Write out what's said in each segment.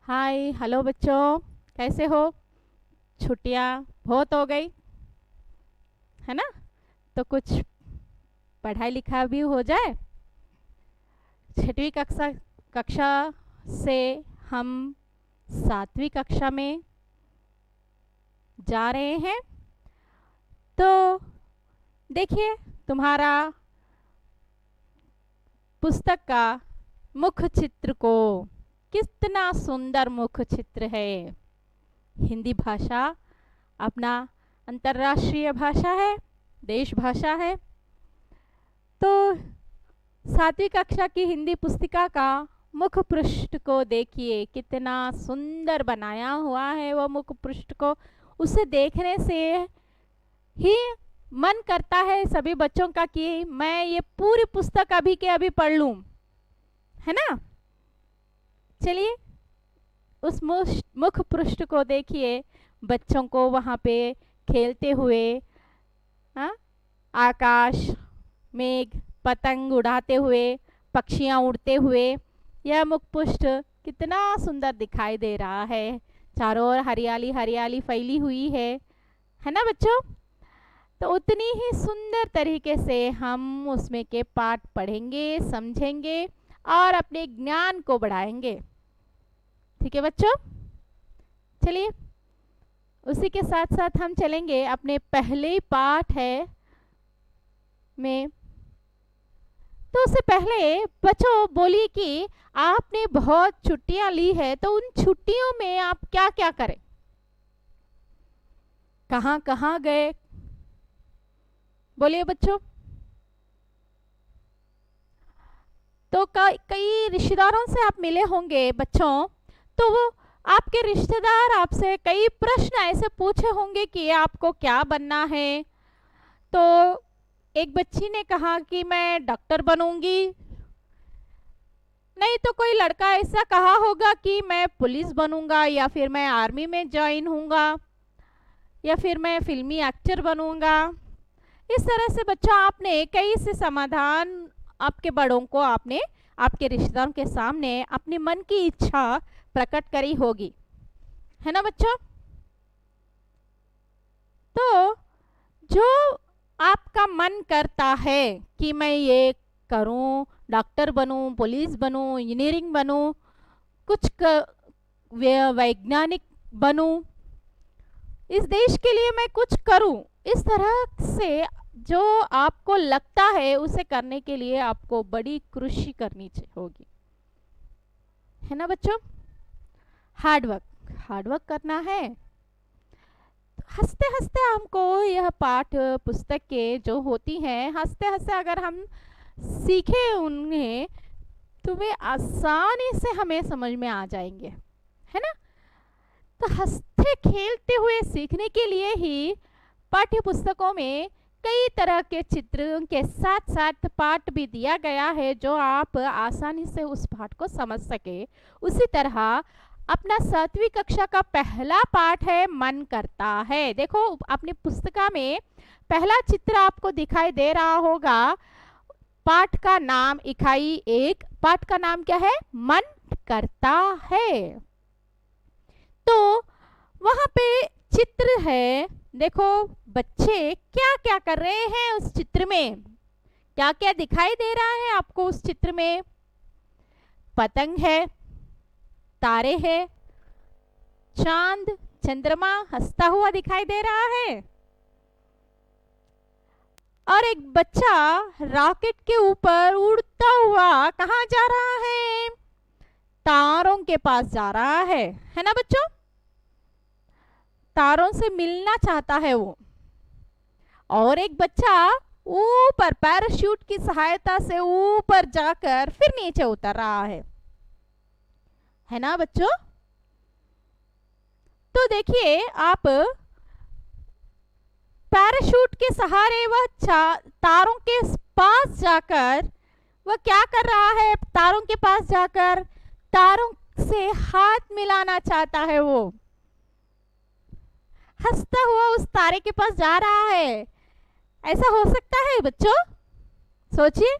Hi hello बच्चों, कैसे हो। छुट्टियां बहुत हो गई है ना। तो कुछ पढ़ाई लिखा भी हो जाए। छठवीं कक्षा कक्षा से हम सातवीं कक्षा में जा रहे हैं। तो देखिए, तुम्हारा पुस्तक का मुख्य चित्र को, कितना सुंदर मुख्य चित्र है। हिंदी भाषा अपना अंतर्राष्ट्रीय भाषा है, देश भाषा है। तो सातवीं कक्षा की हिंदी पुस्तिका का मुख्य पृष्ठ को देखिए, कितना सुंदर बनाया हुआ है वो मुख्य पृष्ठ को। उसे देखने से ही मन करता है सभी बच्चों का कि मैं ये पूरी पुस्तक अभी के अभी पढ़ लूं, है ना। चलिए, उस मुख्य पृष्ठ को देखिए, बच्चों को वहां पे खेलते हुए, हाँ, आकाश, मेघ, पतंग उड़ाते हुए, पक्षियां उड़ते हुए, यह मुखपुष्ट कितना सुंदर दिखाई दे रहा है। चारों ओर हरियाली हरियाली फैली हुई है ना बच्चों। तो उतनी ही सुंदर तरीके से हम उसमें के पाठ पढ़ेंगे, समझेंगे और अपने ज्ञान को बढ़ाएंगे। ठीक है बच्चों, चलिए उसी के साथ साथ हम चलेंगे अपने पहले पाठ है में। तो उससे पहले बच्चों बोलिए कि आपने बहुत छुट्टियां ली है, तो उन छुट्टियों में आप क्या क्या करें, कहाँ कहाँ गए, बोलिए बच्चों। तो कई रिश्तेदारों से आप मिले होंगे बच्चों। तो वो आपके रिश्तेदार आपसे कई प्रश्न ऐसे पूछे होंगे कि आपको क्या बनना है। तो एक बच्ची ने कहा कि मैं डॉक्टर बनूंगी। नहीं तो कोई लड़का ऐसा कहा होगा कि मैं पुलिस बनूंगा, या फिर मैं आर्मी में ज्वाइन होऊंगा, या फिर मैं फिल्मी एक्टर बनूंगा। इस तरह से बच्चा आपने कई से समाधान आपके बड़ों को, आपने आपके रिश्तेदारों के सामने अपनी मन की इच्छा प्रकट करी होगी, है ना बच्चों। तो जो आपका मन करता है कि मैं ये करूं, डॉक्टर बनूं, पुलिस बनूं, इंजीनियरिंग बनूं, कुछ वैज्ञानिक बनूं, इस देश के लिए मैं कुछ करूं, इस तरह से जो आपको लगता है उसे करने के लिए आपको बड़ी कृषि करनी होगी, है ना बच्चों। हार्डवर्क करना है। हंसते हंसते हमको यह पाठ पुस्तक के जो होती हैं, हंसते हंसते अगर हम सीखे उन्हें, तो वे आसानी से हमें समझ में आ जाएंगे, है ना। तो हंसते खेलते हुए सीखने के लिए ही पाठ्य पुस्तकों में कई तरह के चित्रों के साथ साथ पाठ भी दिया गया है, जो आप आसानी से उस पाठ को समझ सके। उसी तरह अपना सातवीं कक्षा का पहला पाठ है मन करता है। देखो अपनी पुस्तिका में पहला चित्र आपको दिखाई दे रहा होगा। पाठ का नाम इकाई 1, पाठ का नाम क्या है, मन करता है। तो वहां पे चित्र है, देखो बच्चे क्या क्या कर रहे हैं उस चित्र में, क्या क्या दिखाई दे रहा है आपको उस चित्र में। पतंग है, तारे हैं, चांद चंद्रमा हंसता हुआ दिखाई दे रहा है, और एक बच्चा रॉकेट के ऊपर उड़ता हुआ कहाँ जा रहा है, तारों के पास जा रहा है ना बच्चों। तारों से मिलना चाहता है वो। और एक बच्चा ऊपर पैराशूट की सहायता से ऊपर जाकर फिर नीचे उतर रहा है ना बच्चों। तो देखिए आप, पैराशूट के सहारे वह तारों के पास जाकर वह क्या कर रहा है, तारों के पास जाकर तारों से हाथ मिलाना चाहता है। वो हंसता हुआ उस तारे के पास जा रहा है। ऐसा हो सकता है बच्चों, सोचिए।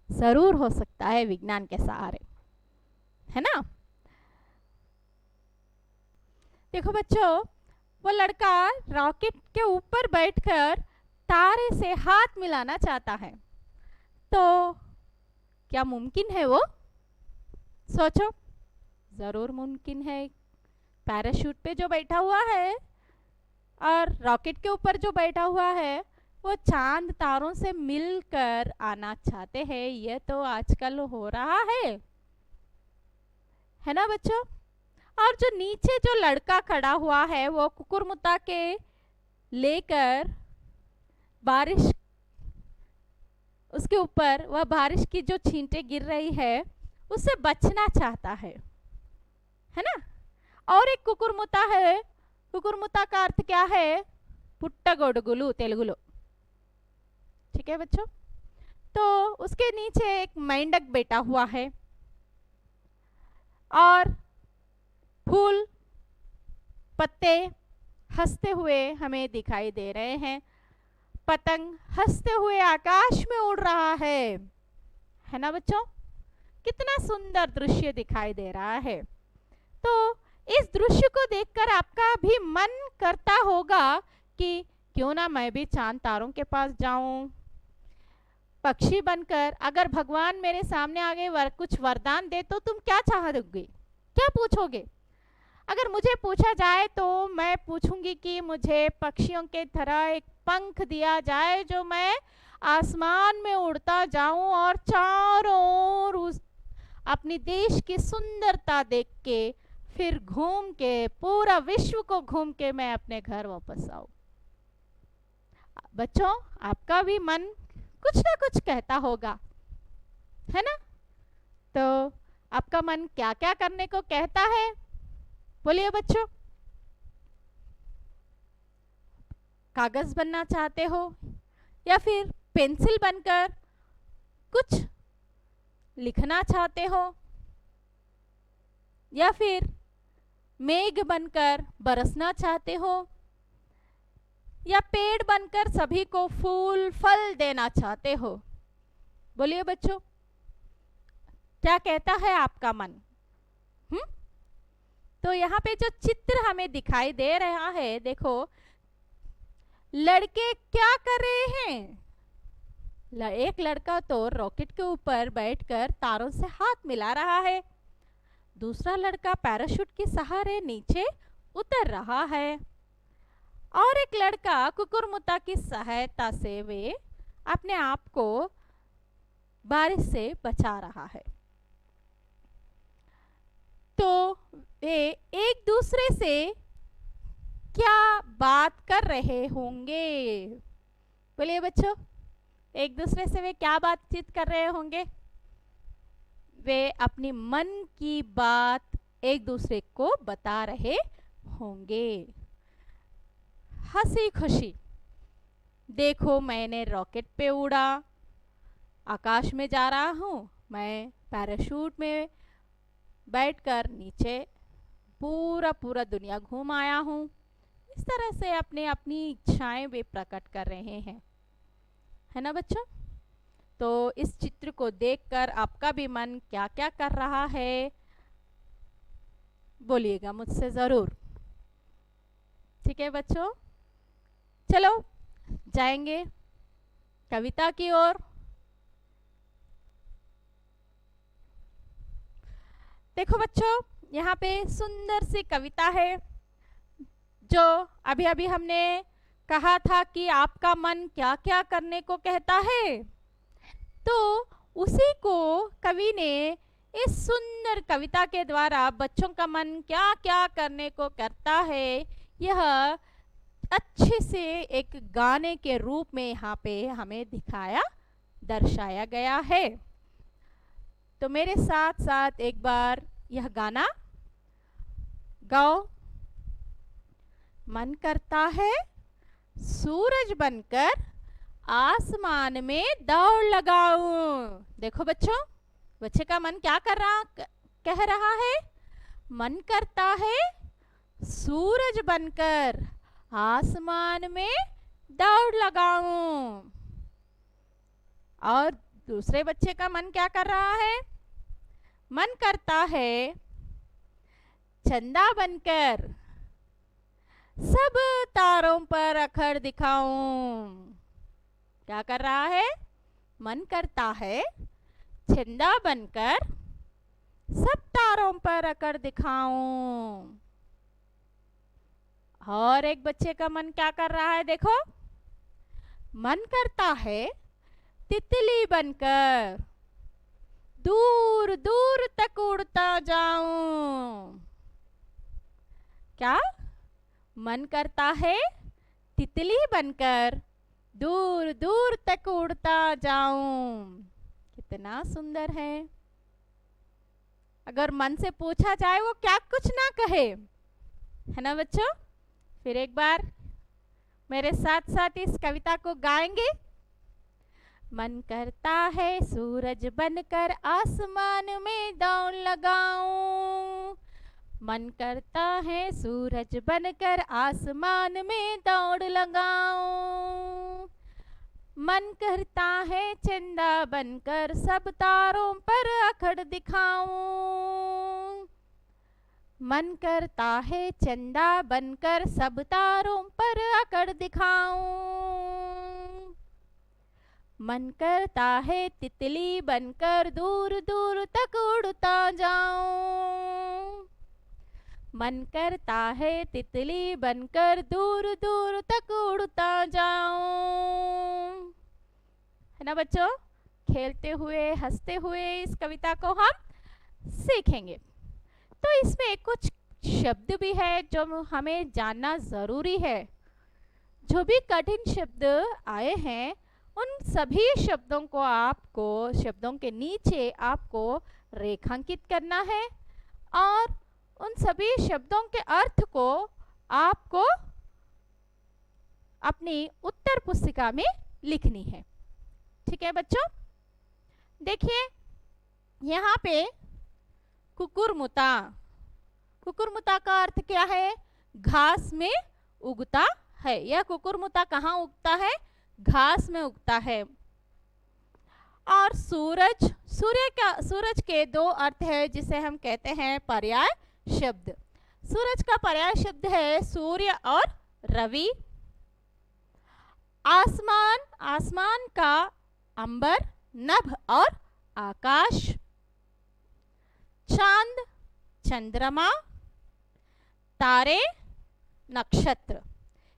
जरूर हो सकता है विज्ञान के सहारे, है ना। देखो बच्चों, वो लड़का रॉकेट के ऊपर बैठकर तारे से हाथ मिलाना चाहता है। तो क्या मुमकिन है वो? सोचो। जरूर मुमकिन है। पैराशूट पे जो बैठा हुआ है और रॉकेट के ऊपर जो बैठा हुआ है, वो चांद तारों से मिलकर आना चाहते हैं। ये तो आजकल हो रहा है ना बच्चों? और जो नीचे जो लड़का खड़ा हुआ है, वो कुकुरमुत्ता के लेकर बारिश, उसके ऊपर वह बारिश की जो छींटे गिर रही है उससे बचना चाहता है ना? और एक कुकुरमुत्ता है। कुकुरमुत्ता का अर्थ क्या है? पुट्टगोडुगुलु तेलुगुलो। ठीक है बच्चों? तो उसके नीचे एक मेंढक बैठा हुआ है और फूल पत्ते हंसते हुए हमें दिखाई दे रहे हैं। पतंग हंसते हुए आकाश में उड़ रहा है ना बच्चों? कितना सुंदर दृश्य दिखाई दे रहा है। तो इस दृश्य को देखकर आपका भी मन करता होगा कि क्यों ना मैं भी चांद तारों के पास जाऊं, पक्षी बनकर। अगर भगवान मेरे सामने आगे कुछ वरदान दे तो तुम क्या चाहोगे, क्या पूछोगे? अगर मुझे पूछा जाए तो मैं पूछूंगी कि मुझे पक्षियों के तरह एक पंख दिया जाए, जो मैं आसमान में उड़ता जाऊं और चारों ओर उस अपनी देश की सुंदरता देख के, फिर घूम के पूरा विश्व को घूम के मैं अपने घर वापस आऊं। बच्चों, आपका भी मन कुछ ना कुछ कहता होगा, है ना? तो आपका मन क्या क्या करने को कहता है, बोलिए बच्चों? कागज बनना चाहते हो, या फिर पेंसिल बनकर कुछ लिखना चाहते हो, या फिर मेघ बनकर बरसना चाहते हो, या पेड़ बनकर सभी को फूल फल देना चाहते हो? बोलिए बच्चों, क्या कहता है आपका मन? तो यहाँ पे जो चित्र हमें दिखाई दे रहा है, देखो लड़के क्या कर रहे हैं। एक लड़का तो रॉकेट के ऊपर बैठकर तारों से हाथ मिला रहा है, दूसरा लड़का पैराशूट के सहारे नीचे उतर रहा है, और एक लड़का कुकुरमुत्ता की सहायता से वे अपने आप को बारिश से बचा रहा है। तो वे एक दूसरे से क्या बात कर रहे होंगे? बोलिए बच्चों, एक दूसरे से वे क्या बातचीत कर रहे होंगे? वे अपनी मन की बात एक दूसरे को बता रहे होंगे, हंसी खुशी। देखो, मैंने रॉकेट पे उड़ा, आकाश में जा रहा हूँ, मैं पैराशूट में बैठकर नीचे पूरा दुनिया घूम आया हूँ। इस तरह से अपने अपनी इच्छाएं वे प्रकट कर रहे हैं, है ना बच्चों? तो इस चित्र को देखकर आपका भी मन क्या क्या कर रहा है, बोलिएगा मुझसे जरूर। ठीक है बच्चों, चलो जाएंगे कविता की ओर। देखो बच्चों, यहाँ पे सुंदर सी कविता है, जो अभी अभी हमने कहा था कि आपका मन क्या क्या करने को कहता है। तो उसी को कवि ने इस सुंदर कविता के द्वारा बच्चों का मन क्या क्या करने को करता है, यह अच्छे से एक गाने के रूप में यहाँ पे हमें दिखाया, दर्शाया गया है। तो मेरे साथ साथ एक बार यह गाना गाओ। मन करता है सूरज बनकर आसमान में दौड़ लगाऊं। देखो बच्चों, बच्चे का मन क्या कह रहा है? मन करता है सूरज बनकर आसमान में दौड़ लगाऊं। और दूसरे बच्चे का मन क्या कर रहा है? मन करता है चंदा बनकर सब तारों पर अखर दिखाऊं। क्या कर रहा है? मन करता है चंदा बनकर सब तारों पर अखर दिखाऊं। और एक बच्चे का मन क्या कर रहा है? देखो, मन करता है तितली बनकर दूर दूर तक उड़ता जाऊं। क्या मन करता है? तितली बनकर दूर दूर तक उड़ता जाऊं। कितना सुंदर है। अगर मन से पूछा जाए वो क्या कुछ ना कहे, है ना बच्चों? फिर एक बार मेरे साथ साथ इस कविता को गाएंगे। मन करता है सूरज बनकर आसमान में दौड़ लगाऊं। मन करता है सूरज बनकर आसमान में दौड़ लगाऊं। मन करता है चंदा बनकर सब तारों पर अखर दिखाऊं। मन करता है चंदा बनकर सब तारों पर अखर दिखाऊं। मन करता है तितली बनकर दूर दूर तक उड़ता जाऊं। मन करता है तितली बनकर दूर दूर तक उड़ता जाऊं। है ना बच्चों? खेलते हुए हंसते हुए इस कविता को हम सीखेंगे। तो इसमें कुछ शब्द भी है जो हमें जानना जरूरी है। जो भी कठिन शब्द आए हैं उन सभी शब्दों को आपको शब्दों के नीचे आपको रेखांकित करना है और उन सभी शब्दों के अर्थ को आपको अपनी उत्तर पुस्तिका में लिखनी है। ठीक है बच्चों? देखिए यहाँ पे कुकुरमुता। कुकुरमुता का अर्थ क्या है? घास में उगता है। यह कुकुरमुता कहाँ उगता है? घास में उगता है। और सूरज, सूरज के दो अर्थ है जिसे हम कहते हैं पर्याय शब्द। सूरज का पर्याय शब्द है सूर्य और रवि। आसमान, आसमान का अंबर, नभ और आकाश। चांद, चंद्रमा, तारे, नक्षत्र।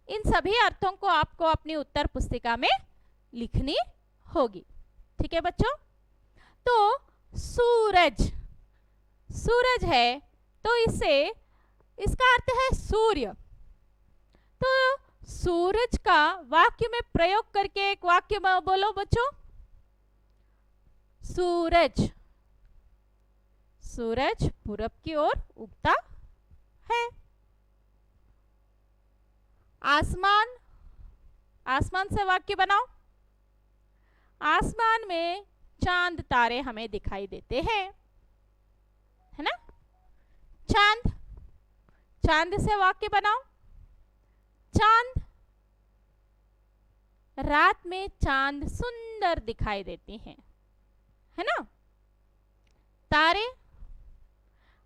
इन सभी अर्थों को आपको अपनी उत्तर पुस्तिका में लिखनी होगी। ठीक है बच्चों? तो सूरज, सूरज है तो इसका अर्थ है सूर्य। तो सूरज का वाक्य में प्रयोग करके एक वाक्य बोलो बच्चों। सूरज, सूरज पूरब की ओर उगता है। आसमान, आसमान से वाक्य बनाओ। आसमान में चांद तारे हमें दिखाई देते हैं, है ना? चांद, चांद से वाक्य बनाओ। चांद, रात में चांद सुंदर दिखाई देती हैं, है ना? तारे,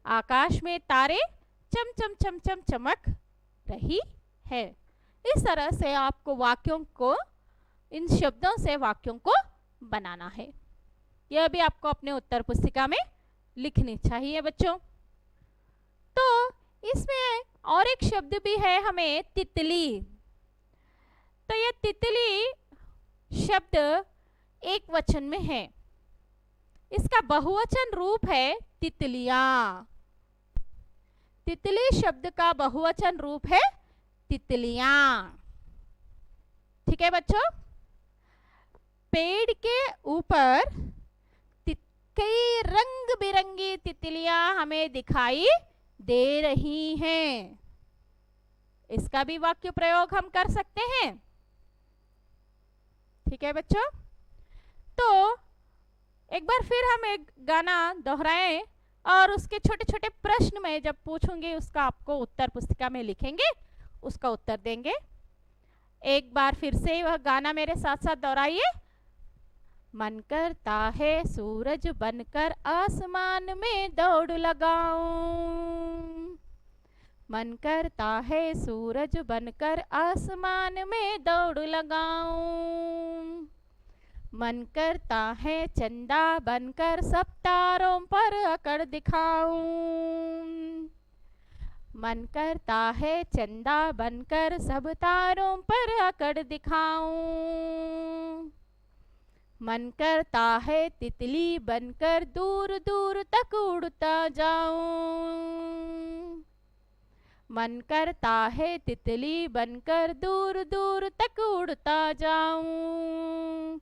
आकाश में तारे चम चम चम चम चमक रही है। इस तरह से आपको वाक्यों को, इन शब्दों से वाक्यों को बनाना है। यह भी आपको अपने उत्तर पुस्तिका में लिखनी चाहिए बच्चों। तो इसमें और एक शब्द भी है हमें, तितली। तो यह तितली शब्द एक वचन में है। इसका बहुवचन रूप है तितलियां। तितली शब्द का बहुवचन रूप है तितलियां। ठीक है बच्चों? पेड़ के ऊपर कई रंग बिरंगी तितलियां हमें दिखाई दे रही हैं। इसका भी वाक्य प्रयोग हम कर सकते हैं। ठीक है बच्चों? तो एक बार फिर हम एक गाना दोहराएं और उसके छोटे छोटे प्रश्न में जब पूछूंगी उसका आपको उत्तर पुस्तिका में लिखेंगे, उसका उत्तर देंगे। एक बार फिर से वह गाना मेरे साथ साथ दोहराइए। मन करता है सूरज बनकर आसमान में दौड़ लगाऊं। मन करता है सूरज बनकर आसमान में दौड़ लगाऊं। मन करता है चंदा बनकर सब तारों पर अकड़ दिखाऊं। मन करता है चंदा बनकर सब तारों पर अकड़ दिखाऊं। मन करता है तितली बनकर दूर दूर तक उड़ता जाऊं। मन करता है तितली बनकर दूर दूर तक उड़ता जाऊं।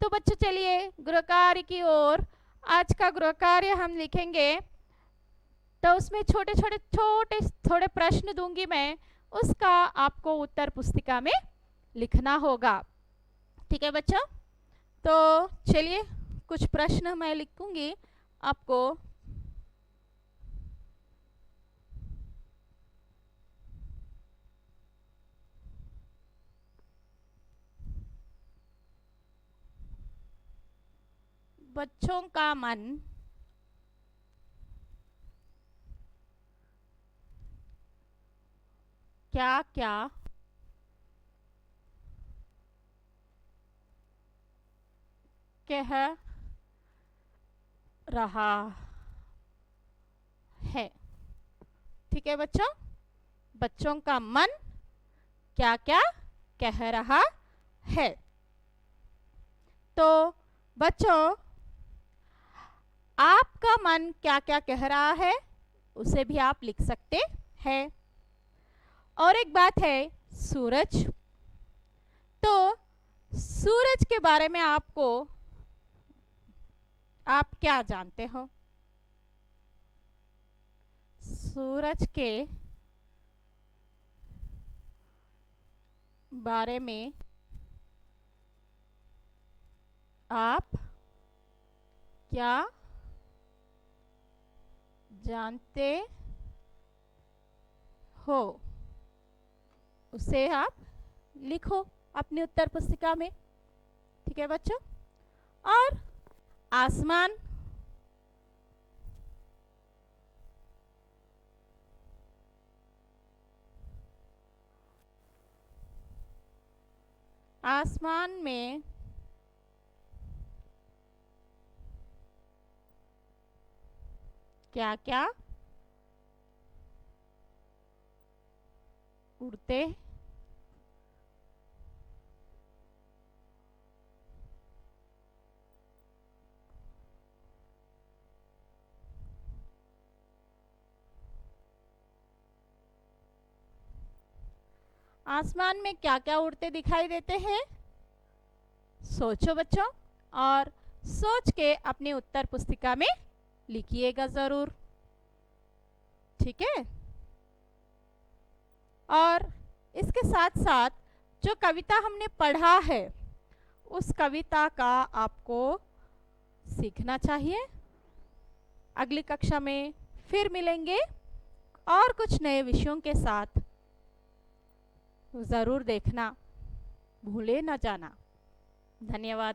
तो बच्चों चलिए गृह कार्य की ओर। आज का गृह कार्य हम लिखेंगे, तो उसमें छोटे छोटे थोड़े प्रश्न दूंगी मैं, उसका आपको उत्तर पुस्तिका में लिखना होगा। ठीक है बच्चों, तो चलिए कुछ प्रश्न मैं लिखूंगी आपको। बच्चों का मन क्या क्या कह रहा है। ठीक है बच्चों, बच्चों का मन क्या क्या कह रहा है। तो बच्चों, आपका मन क्या क्या कह रहा है उसे भी आप लिख सकते हैं। और एक बात है, सूरज, तो सूरज के बारे में आप क्या जानते हो? सूरज के बारे में आप क्या जानते हो उसे आप लिखो अपनी उत्तर पुस्तिका में। ठीक है बच्चों, और आसमान, आसमान में क्या क्या उड़ते आसमान में क्या क्या उड़ते दिखाई देते हैं? सोचो बच्चों, और सोच के अपनी उत्तर पुस्तिका में लिखिएगा जरूर। ठीक है, और इसके साथ साथ जो कविता हमने पढ़ा है उस कविता का आपको सीखना चाहिए। अगली कक्षा में फिर मिलेंगे और कुछ नए विषयों के साथ। ज़रूर देखना, भूले न जाना। धन्यवाद।